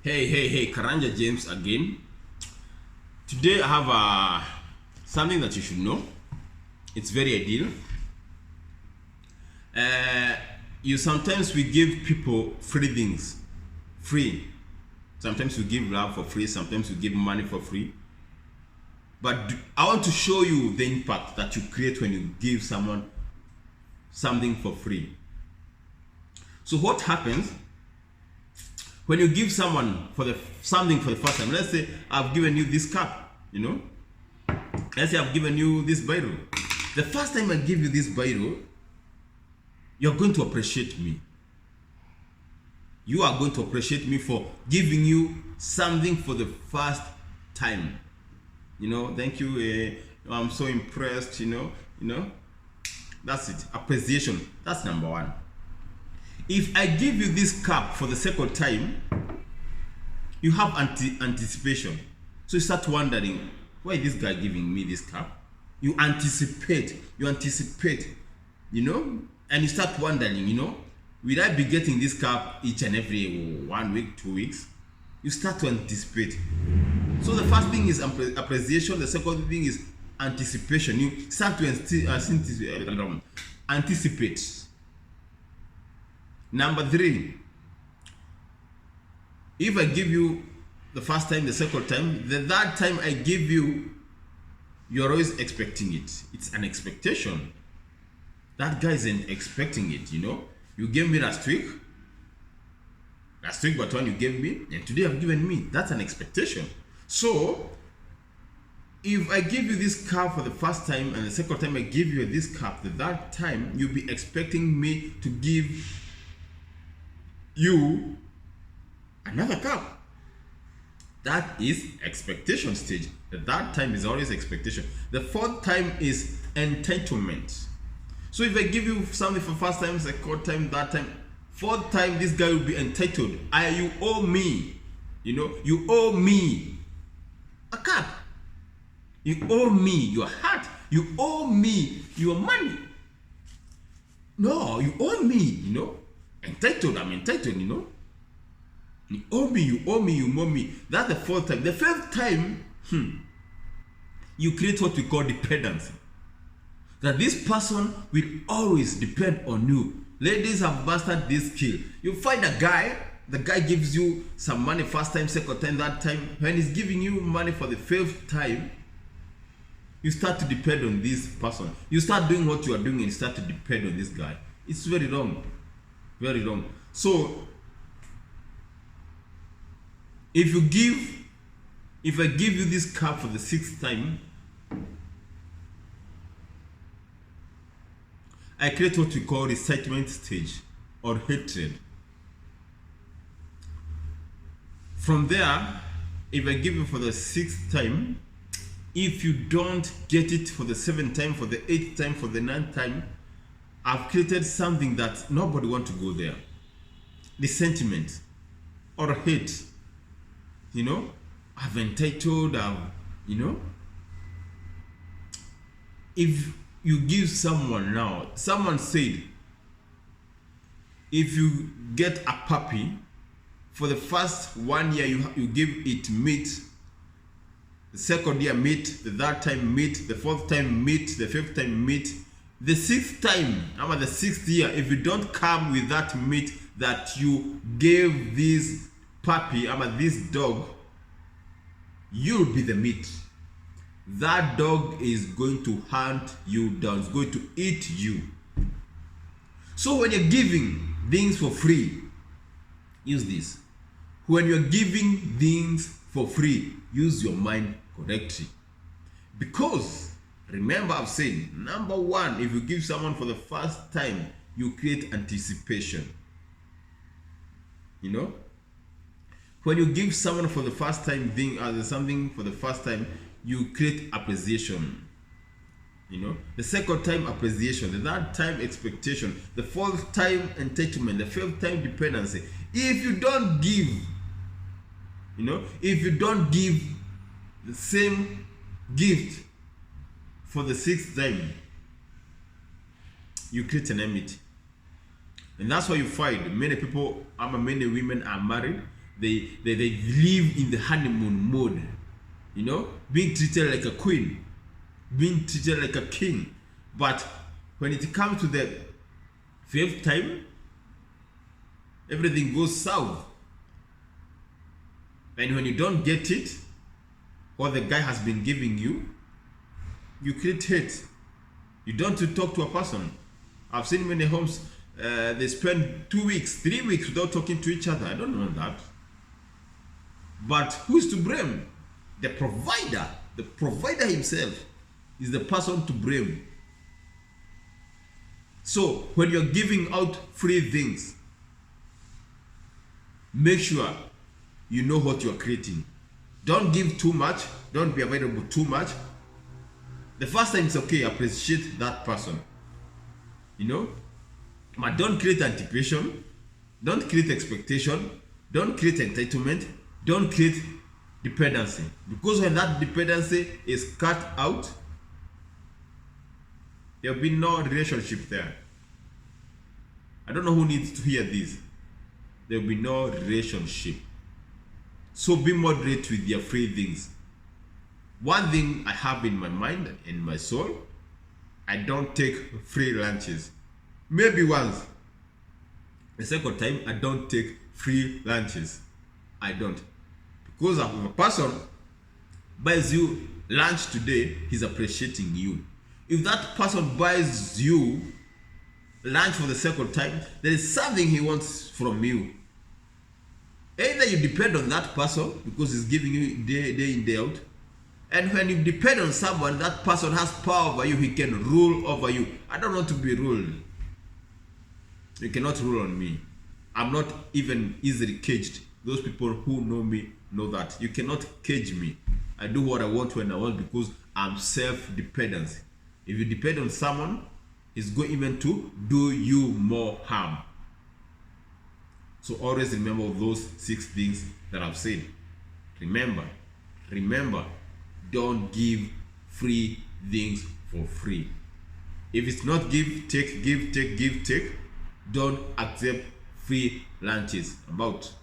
Hey, Karanja James again. Today I have something that you should know. It's very ideal. Sometimes we give people free things. Free. Sometimes we give love for free, sometimes we give money for free. But I want to show you the impact that you create when you give someone something for free. So what happens when you give someone something for the first time? Let's say I've given you this cup, Let's say I've given you this biro. The first time I give you this biro, you're going to appreciate me. You are going to appreciate me for giving you something for the first time. Thank you. I'm so impressed. That's it. Appreciation. That's number one. If I give you this cup for the second time, you have anticipation. So you start wondering, why is this guy giving me this cup? You anticipate, and you start wondering, will I be getting this cup each and every 1 week, 2 weeks? You start to anticipate. So the first thing is appreciation. The second thing is anticipation. You start to anticipate. Number three, if I give you the first time, the second time, the third time I give you, you're always expecting it. It's an expectation. That guy isn't expecting it, You gave me last week, but when you gave me, and today I've given me. That's an expectation. So, if I give you this cup for the first time and the second time I give you this cup, the third time you'll be expecting me to give you another cup. That is expectation stage. The third time is always expectation. The fourth time is entitlement. So if I give you something for first time, second time, third time, fourth time, this guy will be entitled. You owe me. You owe me a cup. You owe me your heart. You owe me your money. No, you owe me, Entitled, I'm entitled, You owe me, you owe me. That's the fourth time. The fifth time, you create what we call dependency. That this person will always depend on you. Ladies have mastered this skill. You find a guy, the guy gives you some money first time, second time, third time. When he's giving you money for the fifth time, you start to depend on this person. You start doing what you are doing and you start to depend on this guy. It's very wrong. Very wrong. So, if I give you this cup for the sixth time, I create what we call resentment stage or hatred. From there, if I give you for the sixth time, if you don't get it for the seventh time, for the eighth time, for the ninth time, I've created something that nobody wants to go there. Resentment or hate. I've entitled, If you give someone now, someone said, if you get a puppy, for the first 1 year you give it meat, the second year meat, the third time meat, the fourth time meat, the fifth time meat, the sixth time, the sixth year, if you don't come with that meat that you gave this puppy, this dog, you'll be the meat. That dog is going to hunt you down. It's going to eat you. So when you're giving things for free, use this. When you're giving things for free, use your mind correctly. Because, remember I've said, number one, if you give someone for the first time, you create anticipation. When you give someone for the first time something for the first time, you create appreciation. The second time appreciation, the third time expectation, the fourth time entitlement, the fifth time dependency. If you don't give, the same gift for the sixth time, you create an enmity. And that's why you find many people, many women are married, they live in the honeymoon mode, you know, being treated like a queen, being treated like a king. But when it comes to the fifth time, everything goes south. And when you don't get it, what the guy has been giving you, you create hate. You don't talk to a person. I've seen many homes, they spend 2 weeks, 3 weeks without talking to each other. I don't want that. But who is to blame? The provider. The provider himself is the person to blame. So when you're giving out free things, make sure you know what you're creating. Don't give too much. Don't be available too much. The first time it's okay, appreciate that person, you know, but don't create anticipation, don't create expectation, don't create entitlement, don't create dependency, because when that dependency is cut out, there will be no relationship there. I don't know who needs to hear this. There will be no relationship. So be moderate with your free things. One thing I have in my mind, in my soul, I don't take free lunches. Maybe once. The second time, I don't take free lunches. I don't. Because if a person buys you lunch today, he's appreciating you. If that person buys you lunch for the second time, there is something he wants from you. Either you depend on that person because he's giving you day in, day out. And when you depend on someone, that person has power over you. He can rule over you. I don't want to be ruled. You cannot rule on me. I'm not even easily caged. Those people who know me know that. You cannot cage me. I do what I want when I want because I'm self-dependent. If you depend on someone, it's going even to do you more harm. So always remember those 6 things that I've said. Remember, don't give free things for free. If it's not give, take, give, take, give, take, don't accept free lunches. About